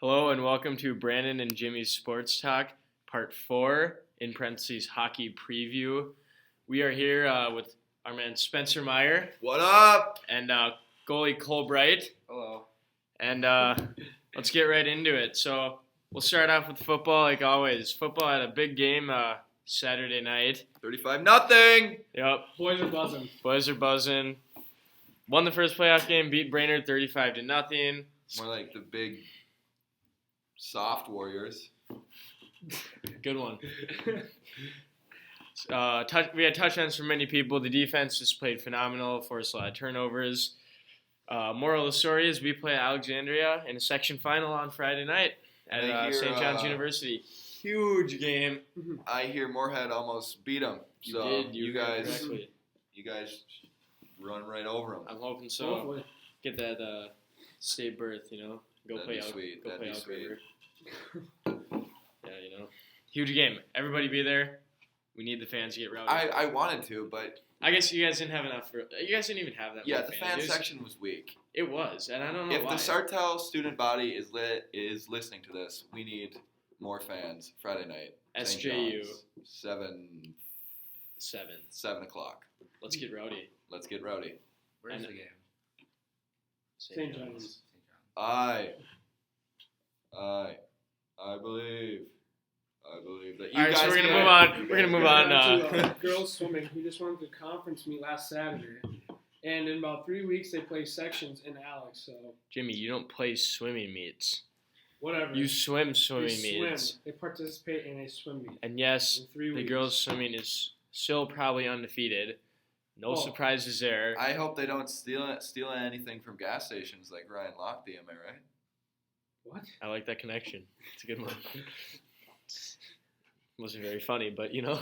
Hello and welcome to Brandan and Jimmys Sports Talk, Part 4, in parentheses, Hockey Preview. We are here with our man Spencer Meyer. What up? And goalie Cole Bright. Hello. And let's get right into it. So we'll start off with football like always. Football had a big game Saturday night. 35-0. Yep. Boys are buzzing. Won the first playoff game, beat Brainerd 35-0. More like the big soft Warriors. Good one. We had touchdowns from many people. The defense just played phenomenal, forced a lot of turnovers. Moral of the story is we play Alexandria in a section final on Friday night at St. John's University. Huge game. I hear Moorhead almost beat them. So you guys run right over them. I'm hoping so. Hopefully. Get that state berth, Go That'd play be sweet. Go That'd play be Elk sweet. River. Huge game. Everybody be there. We need the fans to get rowdy. I wanted to, but I guess you guys didn't have enough. You guys didn't even have that. yeah, many the fans. fan section was weak. It was, and I don't know If why. the Sartell student body is listening to this, we need more fans Friday night. St. SJU. John's, 7 o'clock. Let's get rowdy. Let's get rowdy. Where's the game? St. John's. I believe that you All right, guys so we're gonna can- move on. We're gonna move on. To, girls swimming. We just went to conference meet last Saturday, and in about 3 weeks they play sections in Alex. So Jimmy, you don't play swimming meets. whatever. You swim they swimming swim. meets. They participate in a swim meet. And yes, In 3 the weeks. girls swimming is still probably undefeated. No surprises there. I hope they don't steal anything from gas stations like Ryan Lochte, am I right? What? I like that connection. It's a good one. Wasn't very funny, but All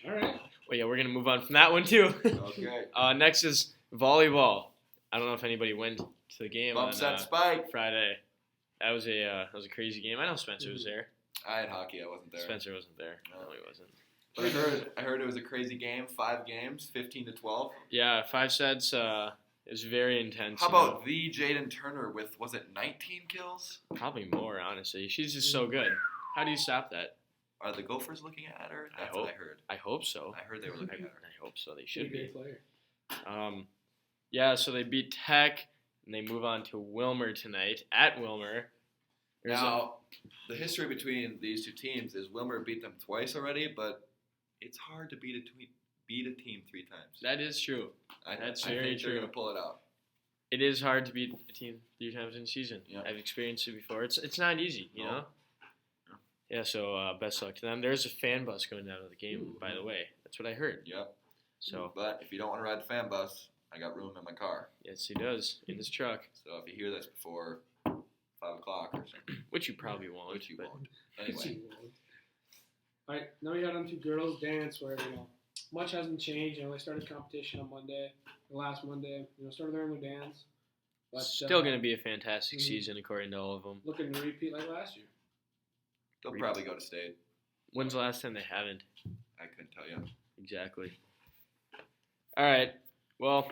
right. Well, yeah, we're gonna move on from that one too. Okay. Next is volleyball. I don't know if anybody went to the game Bump on set spike. Friday. That was a crazy game. I know Spencer was there. I had hockey. I wasn't there. Spencer wasn't there. No. No, he wasn't. But I heard it was a crazy game. 5 games, 15-12. Yeah, 5 sets. It was very intense. How about the Jaden Turner with 19 kills? Probably more, honestly. She's just so good. How do you stop that? Are the Gophers looking at her? That's hope. what I heard. I hope so. I heard they were looking at her. I hope so. They She's a should be. great player. Yeah, so they beat Tech, and they move on to Wilmer tonight at Wilmer. Now, the history between these two teams is Wilmer beat them twice already, but it's hard to beat a team 3 times. That is true. That's very think true. They're gonna pull it out. It is hard to beat a team 3 times in a season. Yeah. I've experienced it before. It's not easy, you know? Yeah, so best luck to them. There's a fan bus going down to the game, by the way. That's what I heard. Yep. So, But if you don't want to ride the fan bus, I got room in my car. yes, he does, in his truck, So if you hear this before 5 o'clock or something, which you probably won't. which you but won't. Anyway, All right. Now we got on to girls dance, where much hasn't changed. They started competition on Monday, last Monday. Started learning their dance. But Still going to be a fantastic mhm. season, according to all of them. looking to repeat like last year. they'll probably go to state. When's the last time they haven't? I couldn't tell you. Exactly. All right. Well,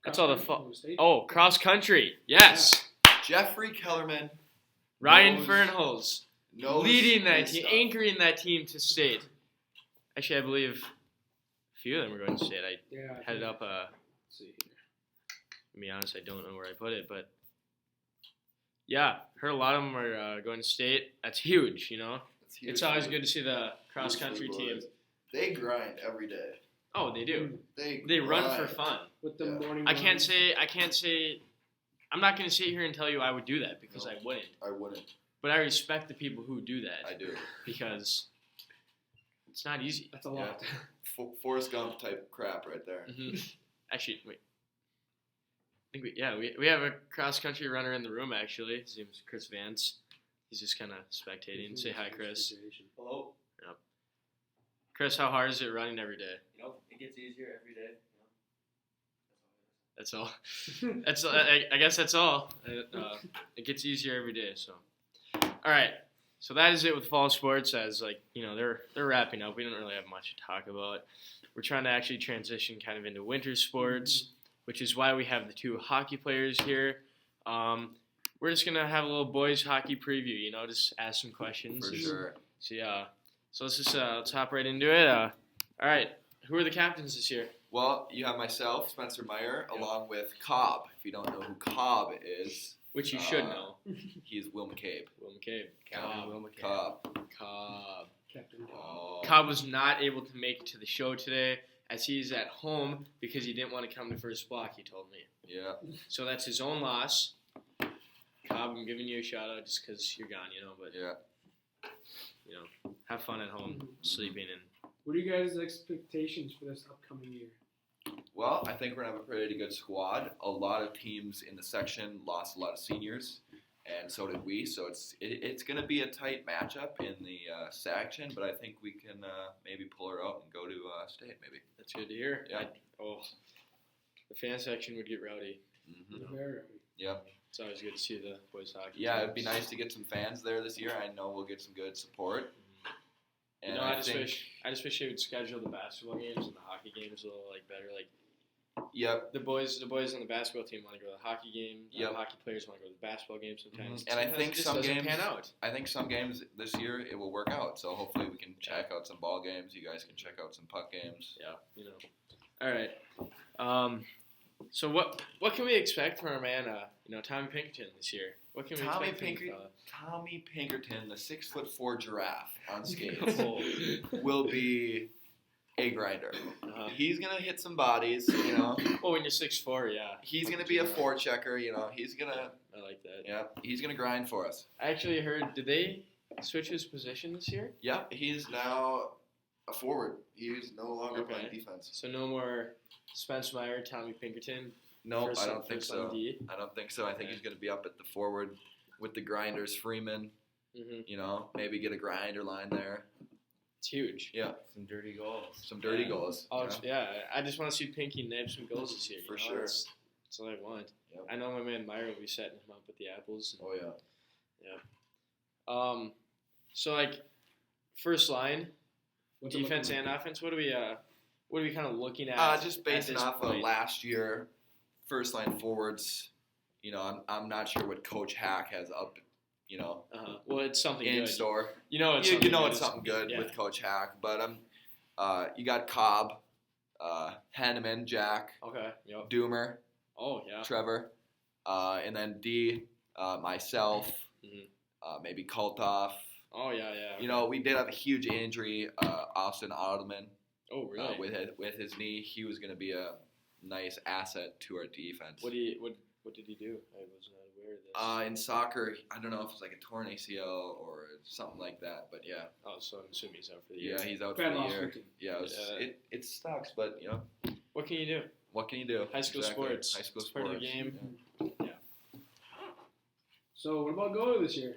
that's all the Cross-country, cross country. Yes. Jeffrey Kellerman Ryan knows- Fernholz knows leading that his team, stuff. anchoring that team to state. Actually, I believe a few of them were going to state. I Yeah. had it up. Let's see here. To be honest, I don't know where I put it, but yeah, heard a lot of them are going to state. That's huge, It's always good to see the cross country team. They grind every day. Oh, they do. They Run for grind. fun. With the Yeah. morning. I can't runs. say. I'm not going to sit here and tell you I would do that because No. I wouldn't. I wouldn't. But I respect the people who do that I do. because it's not easy. That's a lot. Forrest Gump type crap right there. Actually, wait. I think we have a cross country runner in the room. Actually, his name's Chris Vance. He's just kind of spectating. Say hi, Chris. Hello. Chris, how hard is it running every day? It gets easier every day. That's all. I guess that's all. It gets easier every day. So, all right. So that is it with fall sports. As they're wrapping up. We don't really have much to talk about. We're trying to actually transition kind of into winter sports, which is why we have the 2 hockey players here. we're just gonna have a little boys hockey preview. You know, just ask some questions. For sure. So yeah, so let's just let's hop right into it. All right, who are the captains this year? Well, you have myself, Spencer Meyer, Yep. along with Cobb. If you don't know who Cobb is, Which you should know. he's Will McCabe. Will McCabe. Captain Will McCabe. Cobb. Cobb. Captain Cobb. Oh. Cobb was not able to make it to the show today as he's at home because he didn't want to come to first block, he told me. Yeah. So that's his own loss. Cobb, I'm giving you a shout out just because you're gone, you know, but Yeah. you know, have fun at home, sleeping and What are you guys' expectations for this upcoming year? Well, I think we're going to have a pretty good squad. A lot of teams in the section lost a lot of seniors, and so did we. So it's going to be a tight matchup in the section, but I think we can maybe pull her out and go to state maybe. that's good to hear. Yeah. The fan section would get rowdy. Mm-hmm. Very. Yeah. It's always good to see the boys hockey. Yeah, team. it'd be nice to get some fans there this year. I know we'll get some good support. You And know, I I think, just wish they would schedule the basketball games and the hockey games a little better. Like yep. the boys on the basketball team want to go to the hockey game. Yep. The hockey players want to go to the basketball game sometimes. And I Sometimes think it just some doesn't games pan out. I think some games this year it will work out. So hopefully we can check out some ball games. You guys can check out some puck games. Yeah, you know. All right. So what can we expect from our man, Tommy Pinkerton this year? What can we Tommy expect from the fella? Tommy Pinkerton, the 6'4" giraffe on skates, Oh. will be a grinder. Uh-huh. He's gonna hit some bodies, you know. Oh, when you're 6'4", yeah. He's gonna be a forechecker, you know. He's gonna, I like that. yeah, he's gonna grind for us. I actually heard, did they switch his position this year? Yeah, he's now a forward. He's no longer Okay. playing defense. So no more Spence Meyer, Tommy Pinkerton. Nope, first I on- don't think first on so. D. I don't think so. I think Okay. he's gonna be up at the forward with the grinders, Freeman. Mm-hmm. You know, maybe get a grinder line there. It's huge. Yeah, Some dirty goals. some dirty Yeah. goals. Oh, you know? yeah. I just want to see Pinky nab some goals this year. For you know? sure. That's all I want. Yep. I know my man Meyer will be setting him up with the apples. Oh yeah. So like, first line, What's it defense looking and offense. What are we kind of looking at? Just at basing this off of point? last year, first line forwards. You know, I'm not sure what Coach Hack has up. You know, Well, it's something in good. store. You know, it's You something know good. it's something good yeah. with Coach Hack, but you got Cobb, Henneman, Jack, Okay. Yep. Doomer, Oh yeah. Trevor, and then D, myself, Mhm. maybe Koltoff. Oh yeah, yeah. You know, we did have a huge injury. Austin Ottoman, Oh really? with his knee, he was going to be a nice asset to our defense. What did he do? I was not aware of this. In soccer, I don't know if it's like a torn ACL or something like that, but yeah, Oh, so I'm assuming he's out for the year. yeah, he's out Bad for the loss year. weekend. Yeah, Yeah. it sucks, but you know, What can you do? what can you do? High school Exactly. sports. High school It's part of sports. the game. So what about goalie this year?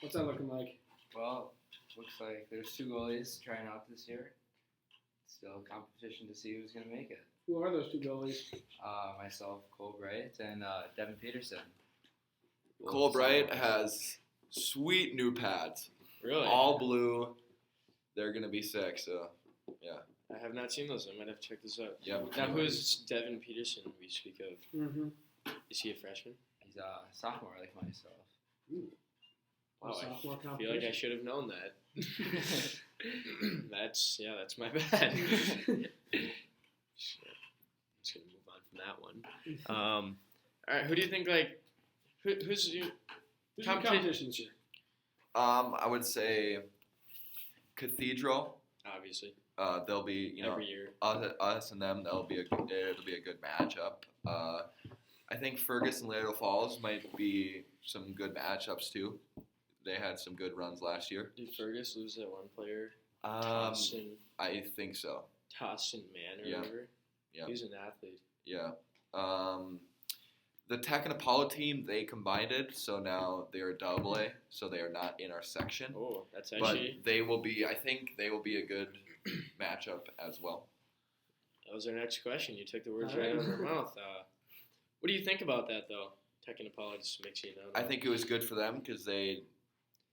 What's that looking like? Well, looks like there's 2 goalies trying out this year. Still competition to see who's gonna make it. Who are those two goalies? Myself, Cole Bright, and Devin Peterson. Cole Bright has sweet new pads, Really? all blue. They're gonna be sick. So I have not seen those. I might have to check this out. yeah. Now, who is Devin Peterson we speak of? Mm-hmm. Is he a freshman? He's a sophomore like myself. Oh, Sophomore I feel like I competition. should have known that. That's my bad. Shit. Just gonna move on from that one. All right, who do you think who's your Who's your competition this year? I would say Cathedral. obviously They'll be every year? us and them. It'll be a good matchup. I think Fergus and Laredo Falls might be some good matchups too. They had some good runs last year. Did Fergus lose that one player? I Tossin think so. Man or Yeah. whatever. Yeah. He's an athlete. Yeah. The Tech and Apollo team, they combined it, so now they're double A, so they are not in our section. Oh, that's But actually they will be, I think they will be a good matchup as well. that was our next question. You took the words All right right. out of our mouth. What do you think about that though? Tech and Apollo just makes you know. I think it was good for them because they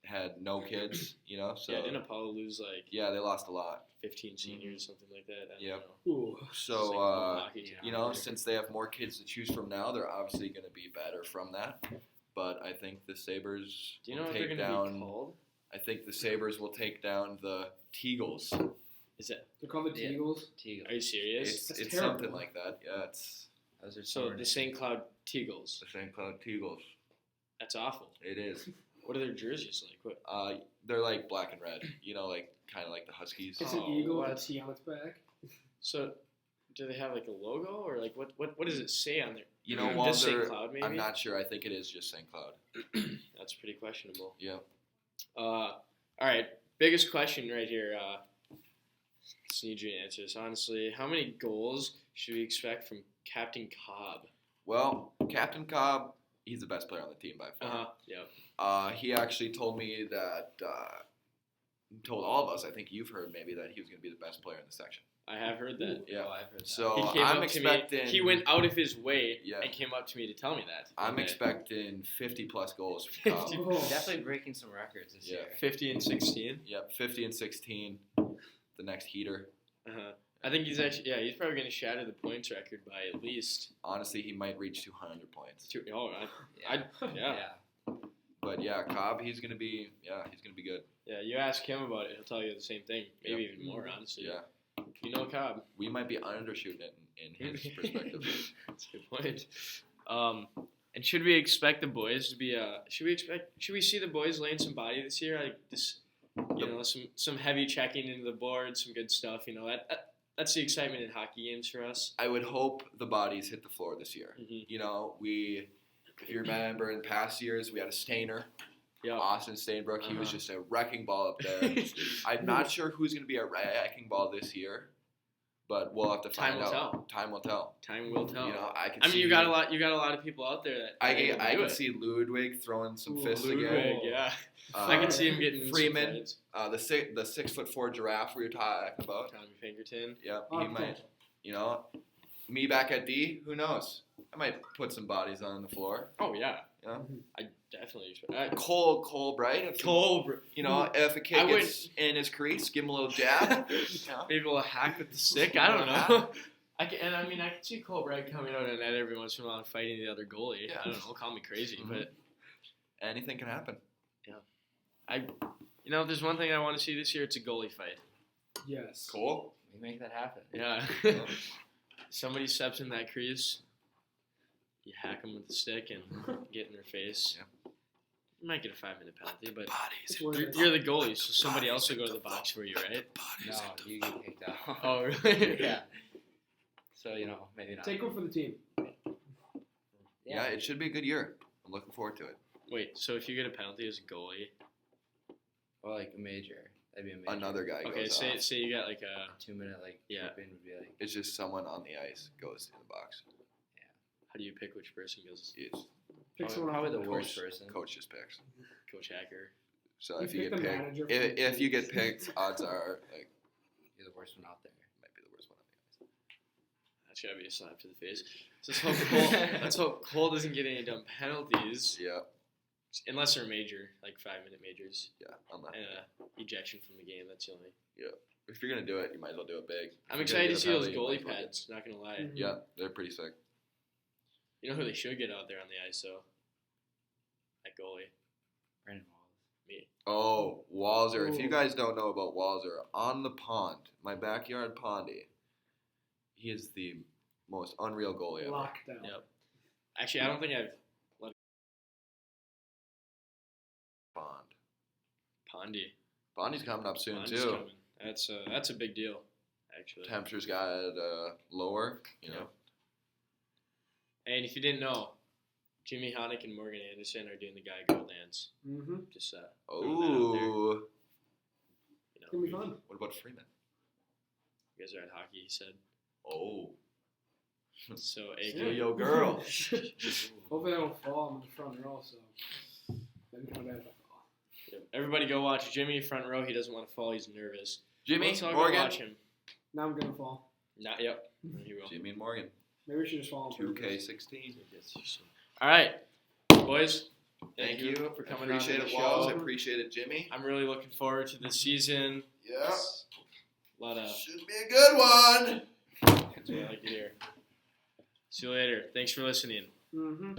had no kids, you know, so yeah, didn't Apollo lose like yeah, they lost a lot. 15 seniors, something like that? I don't Yep. know. Ooh. It's like a So, hockey team. you know, since they have more kids to choose from now, they're obviously going to be better from that. but I think the Sabres Do you know will what they're take going to be down. called? I think the Sabres will take down the Teagles. Is it? They're called the Yeah. Teagles. Teagle. Are you serious? That's It's terrible. something like that. Yeah, it's Those are So sore the names. St. Cloud Teagles. the St. Cloud Teagles. That's awful. It is. What are their jerseys like? What? They're like black and red. You know, like kind of like the Huskies. It's an Oh, eagle what? with a T on its back. So, do they have like a logo or like what does it say on there? You know, Just St. Walter. Cloud maybe. I'm not sure. I think it is just St. Cloud. That's pretty questionable. Yeah. All right, biggest question right here. Just need you to answer this honestly. How many goals should we expect from Captain Cobb? Well, Captain Cobb, he's the best player on the team by far. Yeah. He actually told me that. Told all of us. I think you've heard maybe that he was going to be the best player in the section. I have heard that. Yeah. Oh, I've heard that. So He came I'm up expecting. to me. He went out of his way Yeah. and came up to me to tell me that. I'm Okay. expecting 50 plus goals from Cobb. 50. Oh. Definitely breaking some records this Yeah. year. 50 and 16. Yep, 50 and 16. The next heater. Uh-huh. I think he's actually he's probably going to shatter the points record by at least Honestly, he might reach 200 points. two. Oh, Yeah. yeah. But yeah, Cobb, he's gonna be good. Yeah, you ask him about it, he'll tell you the same thing. Maybe even more, honestly. Yeah, You know Cobb. we might be undershooting it in his perspective. That's a good point. And should we expect the boys to be? Should we see the boys laying some body this year? Like this, some heavy checking into the board, some good stuff. You know that's the excitement in hockey games for us. I would hope the bodies hit the floor this year. Mm-hmm. You know, if you remember in past years, we had a Stainer, Yeah. Austin Stainbrook. He was Uh-huh. just a wrecking ball up there. I'm not sure who's going to be a wrecking ball this year, but we'll have to Time find will out. tell. Time will tell. Time will tell. You know, I can. I mean, see, you got a lot of people out there that I are able to do can it. see Ludwig throwing some Ooh, fists Ludwig, again. yeah. Uh, I can see him getting in some Freeman. fights. The 6'4" giraffe we were talking about. Tommy Pinkerton. Yep, Oh, he might. You know, me back at D. Who knows? I might put some bodies on the floor. Oh yeah, You know, I definitely expect. Cole Bright. If Cole, You know, if a I kid would- gets in his crease, give him a little jab. You know? maybe a little hack with the stick. I don't know. I can see Cole Bright coming out of net every once in a while and fighting the other goalie. Yeah. I don't know. Call me crazy, Mhm. but Anything can happen. if there's one thing I want to see this year, it's a goalie fight. Yes. Cole. We make that happen. Yeah. Somebody steps in that crease, you hack them with the stick and get in their face. Yeah. You might get a 5-minute penalty, but Bodies. you're the goalie, so somebody else will go to the box for you, right? No, you get kicked out. Oh, really? yeah. So, maybe not. Take one for the team. Yeah, it should be a good year. I'm looking forward to it. Wait, so if you get a penalty as a goalie, Or like a major. That'd be a major. Another guy okay, goes off. say you got like a 2-minute Yeah. trip in would be like. It's just someone on the ice goes in the box. how do you pick which person goes? It's Pick someone Probably off the bench. worst person. coach just picks. Coach Hacker. So You if you pick get the picked, manager for the if you team. get picked, odds are like You're the worst one out there. might be the worst one on the ice. That's gotta be a slap to the face. So let's hope Cole doesn't get any dumb penalties, Yeah, unless they're major, like 5-minute majors, yeah. Unless, and ejection from the game. That's the only. if you're gonna do it, you might as well do it big. If I'm you're excited gonna to get see a those penalty, you goalie might as well get- pads. Not gonna lie. Mhm. Yeah, they're pretty sick. You know who they should get out there on the ice though? That goalie. Brandon Wallace. Me. Oh, Walzer. If you Ooh. guys don't know about Walzer, on the pond, my backyard pondy, he is the most unreal goalie ever. Lockdown. Yep. Actually, I don't think I've Pond. Pondy. Pondy's coming up soon Pondy's too. coming. That's a big deal, actually. Temperatures got lower, you know. And if you didn't know, Jimmy Honick and Morgan Anderson are doing the guy girl dance. Mm-hmm. Just Oh, It's gonna be fun. what about Freeman? You guys are at hockey, he said. Oh, So, Yeah. yo, girl. Hopefully I don't fall. I'm in the front row, so that'd be kind of bad if I fall. everybody go watch Jimmy front row. He doesn't want to fall. He's nervous. Jimmy, Let's all go Morgan. watch him. Now I'm gonna fall. Not yep. He will. Jimmy and Morgan. Maybe we should just fall. on purpose. 2K16. All right, boys. Thank you for coming Appreciate on it, the Walls. I show. appreciate it, Jimmy. I'm really looking forward to the season. Yeah. A lot of Should be a good one. that's what I like to hear. See you later. Thanks for listening. Mm-hmm.